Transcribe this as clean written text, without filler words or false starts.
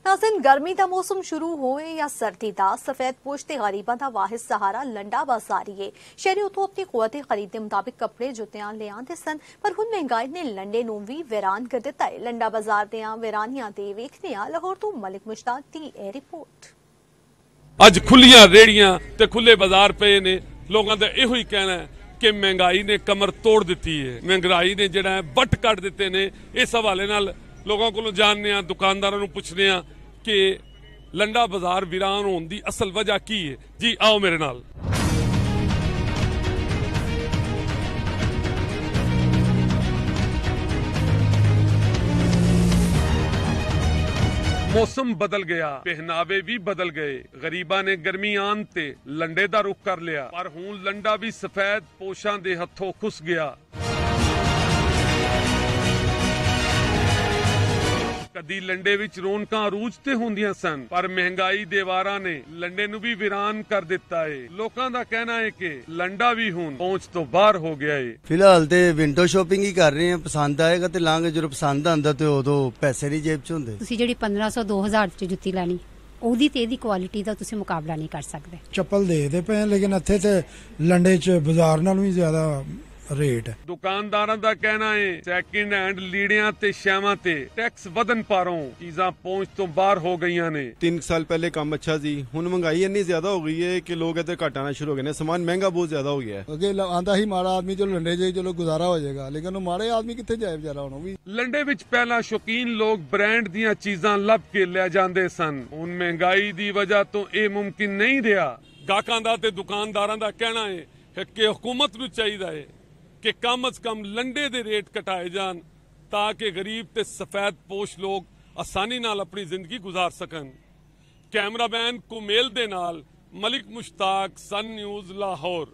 नाज़रीन गर्मी का मौसम शुरू होए या सर्दी का सफेद पोश ते गरीबां दा वाहिद सहारा लंडा बाजारी है। शहरी उतो अपनी कुवत खरीद के मुताबिक कपड़े जुत्तियां ले आंदे सन, पर हुण महंगाई ने लंडे नूं भी वीरान कर दिता है। लंडा बाजार दियां वीरानियां ते वेखदे आं लाहौर तो मलिक मुश्ताक दी ए रिपोर्ट। अज खुलियां रेहड़ियां ते खुले बाजार पे ने, लोगों का इहो ही कहना है कि महंगाई ने कमर तोड़ दी है। महंगाई ने जिहड़ा वट कट दिते ने। इस हवाले नाल लोगों को जानने आ, दुकानदारों को पूछने आ कि लंडा बाजार वीरान होने की असल वजह की है। जी आओ मेरे नाल। मौसम बदल गया, पहनावे भी बदल गए। गरीबा ने गर्मी आन ते लंडे दा रुख कर लिया, पर हुण लंडा भी सफेद पोशां दे हथों खुस गया। कदी लंडे विच रौनकां अरूज ते होंदियां सन, पर महंगाई दे वारां ने लंडे नूं भी वीरान कर दिता है। लोकां दा कहना है कि लंडा भी हुण पहुंच तो बाहर हो गया है। फिलहाल ते विंडो शॉपिंग ही कर रहे हैं, पसंद आएगा ते लांगे, जो पसंद आंदा ते उदों पैसे नहीं जेब च हुंदे। तुसीं जिहड़ी 1500-2000 च जुत्ती लैनी ਉਹਦੀ ਤੇ ਇਹਦੀ ਕੁਆਲਿਟੀ ਦਾ ਤੁਸੀਂ ਮੁਕਾਬਲਾ ਨਹੀਂ ਕਰ ਸਕਦੇ। ਚੱਪਲ ਦੇਖਦੇ ਪਏ ਲੇਕਿਨ ਇੱਥੇ ਤੇ ਲੰਡੇ ਚ ਬਾਜ਼ਾਰ ਨਾਲੋਂ ਵੀ ਜ਼ਿਆਦਾ रेट है। दुकानदारों का कहना है सैकेंड हैंड लीड़ियां ते शैवां ते टैक्स वधन पारों चीज़ां पहुंच तो बाहर हो गई ने। 3 साल पहले काम अच्छा सी, हुण महंगाई इतनी ज्यादा हो गई है कि लोग इधर घट आना शुरू हो गए। सामान महंगा बहुत ज्यादा हो गया है। अगे आंदा ही माड़ा आदमी चलो लंडे जाए, चलो गुजारा हो जाएगा, लेकिन वो माड़े आदमी कितने जाए बेचारा हुण भी। लंडे विच पहला शौकीन लोग ब्रांड दियां चीज़ां लभ के ले जांदे सन, हुण महंगाई दी वजह तो यह मुमकिन नहीं रहा। गाहकां दा ते दुकानदारां दा कहना है कि हुकूमत नूं चाहीदा है कि कम अज कम लंडे दे रेट घटाए जान, ताकि गरीब ते सफेद पोश लोग आसानी नाल अपनी जिंदगी गुजार सकन। कैमरामैन कुमेल दे नाल मलिक मुश्ताक, सन न्यूज़, लाहौर।